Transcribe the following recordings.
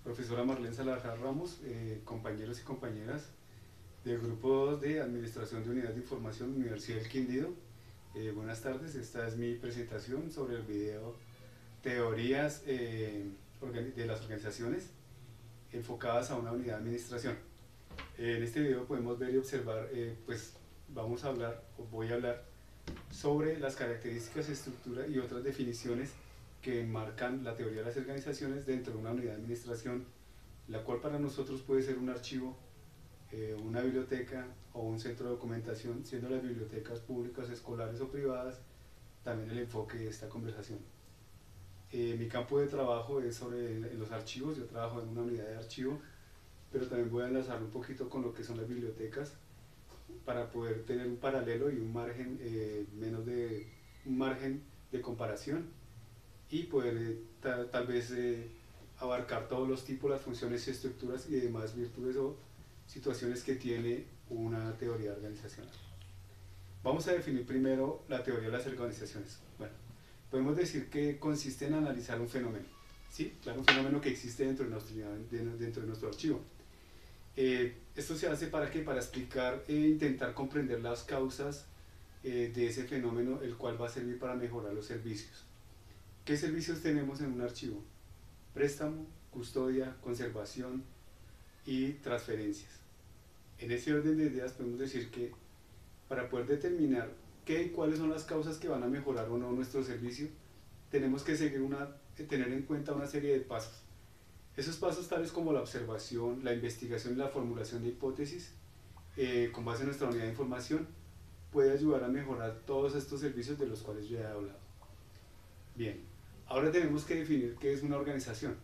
profesora Marlene Salazar Ramos, compañeros y compañeras del grupo de Administración de Unidad de Información Universidad del Quindío. Buenas tardes, esta es mi presentación sobre el video Teorías de las organizaciones enfocadas a una unidad de administración. En este video podemos ver y observar, pues vamos a hablar, o voy a hablar sobre las características, estructura y otras definiciones que enmarcan la teoría de las organizaciones dentro de una unidad de administración, la cual para nosotros puede ser un archivo, una biblioteca o un centro de documentación, siendo las bibliotecas públicas, escolares o privadas también el enfoque de esta conversación. Mi campo de trabajo es sobre los archivos. Yo trabajo en una unidad de archivo, pero también voy a enlazarlo un poquito con lo que son las bibliotecas para poder tener un paralelo y un margen, un margen de comparación y poder tal vez abarcar todos los tipos, las funciones y estructuras y demás virtudes o situaciones que tiene una teoría organizacional. Vamos a definir primero la teoría de las organizaciones. Bueno, podemos decir que consiste en analizar un fenómeno, ¿sí? Claro, un fenómeno que existe dentro de nuestro archivo. Esto se hace para ¿qué? Para explicar e intentar comprender las causas de ese fenómeno, el cual va a servir para mejorar los servicios. ¿Qué servicios tenemos en un archivo? Préstamo, custodia, conservación y transferencias. En ese orden de ideas podemos decir que para poder determinar qué y cuáles son las causas que van a mejorar o no nuestro servicio, tenemos que tener en cuenta una serie de pasos. Esos pasos tales como la observación, la investigación y la formulación de hipótesis con base en nuestra unidad de información puede ayudar a mejorar todos estos servicios de los cuales yo he hablado. Bien, ahora tenemos que definir qué es una organización.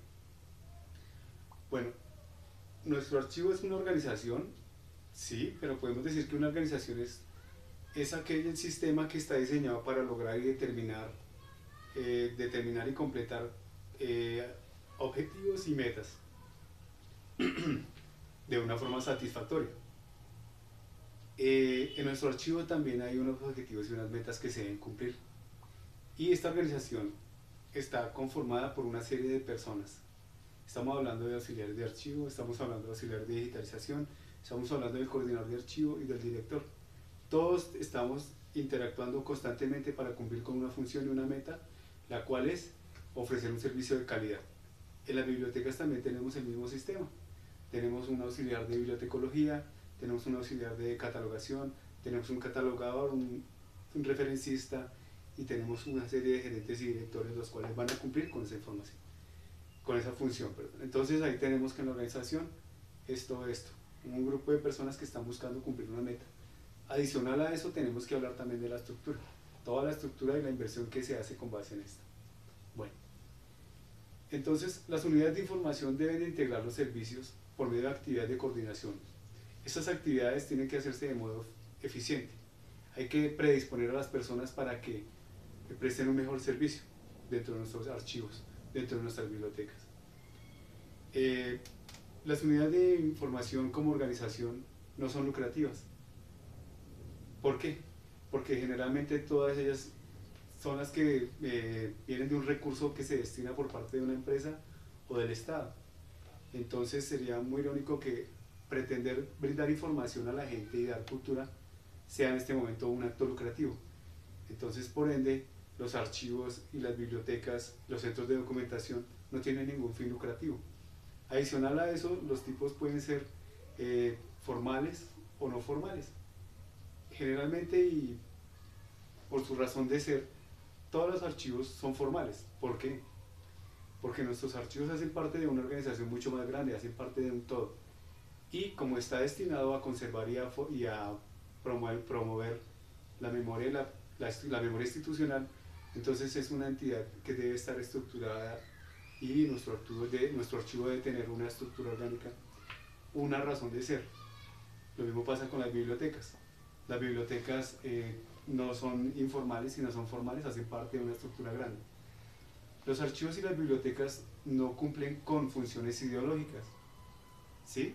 Bueno, nuestro archivo es una organización, sí, pero podemos decir que una organización es aquel sistema que está diseñado para lograr y determinar y completar objetivos y metas de una forma satisfactoria. En nuestro archivo también hay unos objetivos y unas metas que se deben cumplir. Y esta organización está conformada por una serie de personas. Estamos hablando de auxiliares de archivo, estamos hablando de auxiliares de digitalización, estamos hablando del coordinador de archivo y del director. Todos estamos interactuando constantemente para cumplir con una función y una meta, la cual es ofrecer un servicio de calidad. En las bibliotecas también tenemos el mismo sistema. Tenemos un auxiliar de bibliotecología, tenemos un auxiliar de catalogación, tenemos un catalogador, un referencista y tenemos una serie de gerentes y directores los cuales van a cumplir con esa información, con esa función. Perdón. Entonces ahí tenemos que en la organización es todo esto, un grupo de personas que están buscando cumplir una meta. Adicional a eso tenemos que hablar también de la estructura, toda la estructura y la inversión que se hace con base en esto. Bueno, entonces las unidades de información deben integrar los servicios por medio de actividades de coordinación. Estas actividades tienen que hacerse de modo eficiente. Hay que predisponer a las personas para que presten un mejor servicio dentro de nuestros archivos, dentro de nuestras bibliotecas. Las unidades de información como organización no son lucrativas. ¿Por qué? Porque generalmente todas ellas son las que vienen de un recurso que se destina por parte de una empresa o del Estado. Entonces sería muy irónico que pretender brindar información a la gente y dar cultura sea en este momento un acto lucrativo. Entonces, por ende, los archivos y las bibliotecas, los centros de documentación no tienen ningún fin lucrativo. Adicional a eso, los tipos pueden ser formales o no formales. Generalmente y por su razón de ser, todos los archivos son formales. ¿Por qué? Porque nuestros archivos hacen parte de una organización mucho más grande, hacen parte de un todo. Y como está destinado a conservar y a promover la memoria, la memoria institucional, entonces es una entidad que debe estar estructurada y nuestro archivo debe tener una estructura orgánica, una razón de ser. Lo mismo pasa con las bibliotecas. Las bibliotecas no son informales, sino son formales, hacen parte de una estructura grande. Los archivos y las bibliotecas no cumplen con funciones ideológicas, ¿sí?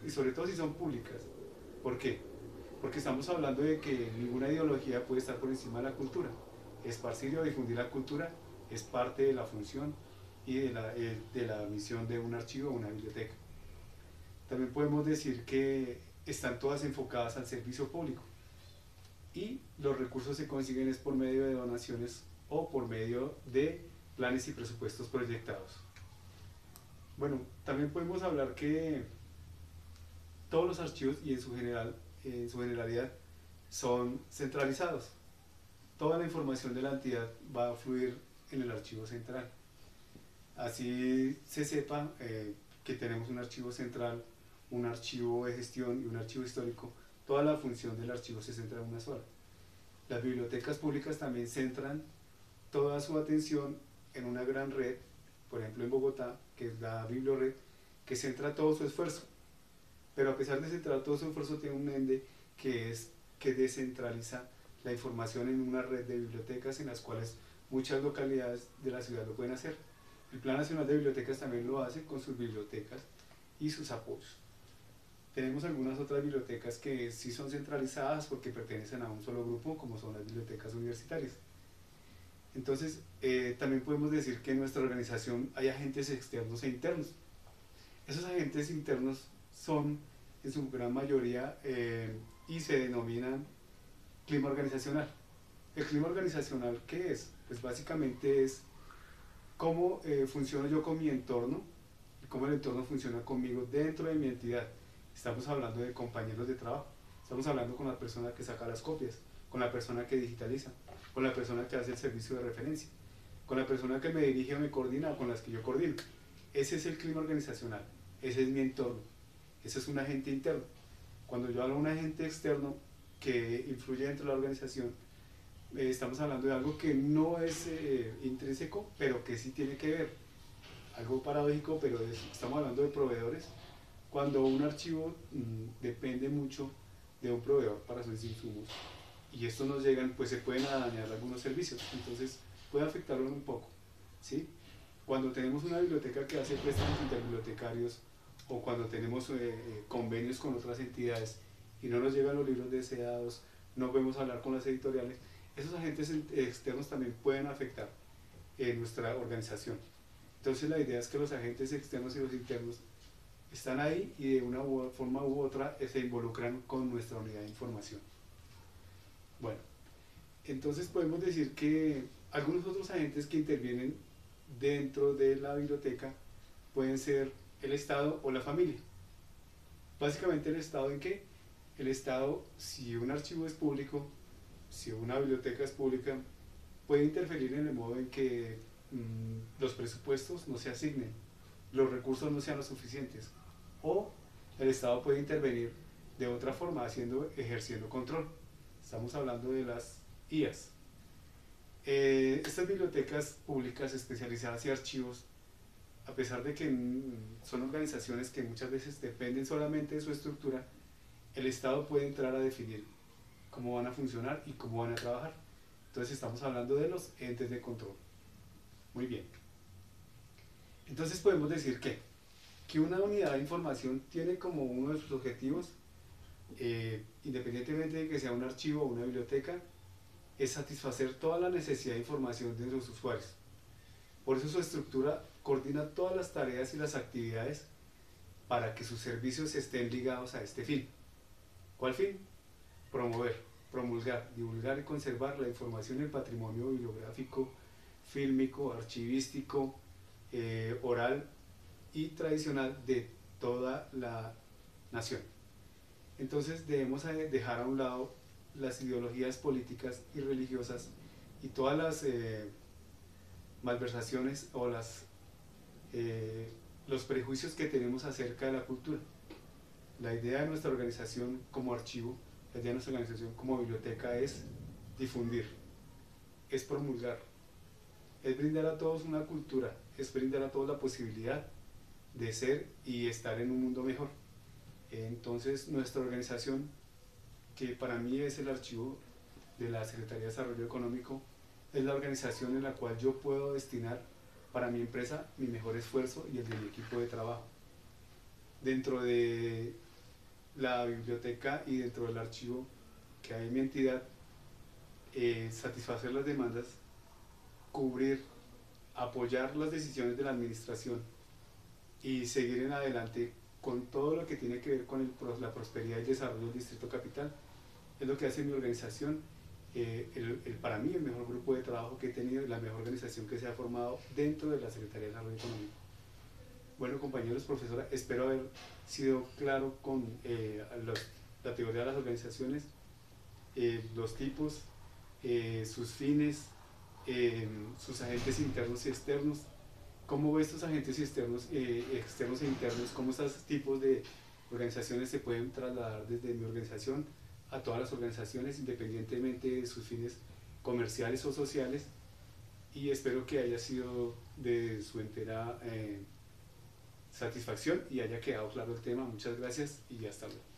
Y sobre todo si son públicas. ¿Por qué? Porque estamos hablando de que ninguna ideología puede estar por encima de la cultura. Esparcir o difundir la cultura es parte de la función y de la misión de un archivo o una biblioteca. También podemos decir que están todas enfocadas al servicio público y los recursos se consiguen es por medio de donaciones o por medio de planes y presupuestos proyectados. Bueno, también podemos hablar que todos los archivos y en su generalidad son centralizados. Toda la información de la entidad va a fluir en el archivo central. Así se sepa que tenemos un archivo central, un archivo de gestión y un archivo histórico. Toda la función del archivo se centra en una sola. Las bibliotecas públicas también centran toda su atención en una gran red, por ejemplo en Bogotá, que es la Bibliored, que centra todo su esfuerzo. Pero a pesar de centrar todo su esfuerzo, tiene un ende que es que descentraliza la información en una red de bibliotecas en las cuales muchas localidades de la ciudad lo pueden hacer. El Plan Nacional de Bibliotecas también lo hace con sus bibliotecas y sus apoyos. Tenemos algunas otras bibliotecas que sí son centralizadas porque pertenecen a un solo grupo, como son las bibliotecas universitarias. Entonces, también podemos decir que en nuestra organización hay agentes externos e internos. Esos agentes internos son, en su gran mayoría, y se denominan clima organizacional. ¿El clima organizacional qué es? Pues básicamente es cómo funciono yo con mi entorno y cómo el entorno funciona conmigo dentro de mi entidad. Estamos hablando de compañeros de trabajo, estamos hablando con la persona que saca las copias, con la persona que digitaliza, con la persona que hace el servicio de referencia, con la persona que me dirige o me coordina o con las que yo coordino. Ese es el clima organizacional, ese es mi entorno, ese es un agente interno. Cuando yo hablo de un agente externo que influye dentro de la organización, estamos hablando de algo que no es intrínseco, pero que sí tiene que ver. Algo paradójico, pero estamos hablando de proveedores. Cuando un archivo depende mucho de un proveedor para sus insumos y estos nos llegan, pues se pueden dañar algunos servicios, entonces puede afectarlo un poco, ¿sí? Cuando tenemos una biblioteca que hace préstamos interbibliotecarios o cuando tenemos convenios con otras entidades y no nos llegan los libros deseados, no podemos hablar con las editoriales, esos agentes externos también pueden afectar nuestra organización. Entonces la idea es que los agentes externos y los internos están ahí y de una forma u otra se involucran con nuestra unidad de información. Bueno, entonces podemos decir que algunos otros agentes que intervienen dentro de la biblioteca pueden ser el Estado o la familia. Básicamente el Estado ¿en qué? El Estado, si un archivo es público, si una biblioteca es pública, puede interferir en el modo en que los presupuestos no se asignen, los recursos no sean los suficientes, o el Estado puede intervenir de otra forma, ejerciendo control. Estamos hablando de las IAS. Estas bibliotecas públicas especializadas y archivos, a pesar de que son organizaciones que muchas veces dependen solamente de su estructura, el Estado puede entrar a definir cómo van a funcionar y cómo van a trabajar. Entonces estamos hablando de los entes de control. Muy bien. Entonces podemos decir que una unidad de información tiene como uno de sus objetivos, independientemente de que sea un archivo o una biblioteca, es satisfacer toda la necesidad de información de los usuarios. Por eso su estructura coordina todas las tareas y las actividades para que sus servicios estén ligados a este fin. ¿Cuál fin? Promover, promulgar, divulgar y conservar la información y el patrimonio bibliográfico, fílmico, archivístico, oral y tradicional de toda la nación. Entonces debemos dejar a un lado las ideologías políticas y religiosas y todas las malversaciones o los prejuicios que tenemos acerca de la cultura. La idea de nuestra organización como archivo, la idea de nuestra organización como biblioteca es difundir, es promulgar, es brindar a todos una cultura, es brindar a todos la posibilidad de ser y estar en un mundo mejor. Entonces nuestra organización, que para mí es el archivo de la Secretaría de Desarrollo Económico, es la organización en la cual yo puedo destinar para mi empresa mi mejor esfuerzo y el de mi equipo de trabajo. Dentro de la biblioteca y dentro del archivo que hay en mi entidad, satisfacer las demandas, cubrir apoyar las decisiones de la administración y seguir en adelante con todo lo que tiene que ver con la prosperidad y desarrollo del Distrito Capital. Es lo que hace mi organización, para mí el mejor grupo de trabajo que he tenido, la mejor organización que se ha formado dentro de la Secretaría de Desarrollo Económico. Bueno, compañeros, profesora, espero haber sido claro con la teoría de las organizaciones, los tipos, sus fines, sus agentes internos y externos. ¿Cómo ve estos agentes externos e internos? ¿Cómo estos tipos de organizaciones se pueden trasladar desde mi organización a todas las organizaciones, independientemente de sus fines comerciales o sociales? Y espero que haya sido de su entera satisfacción y haya quedado claro el tema. Muchas gracias y hasta luego.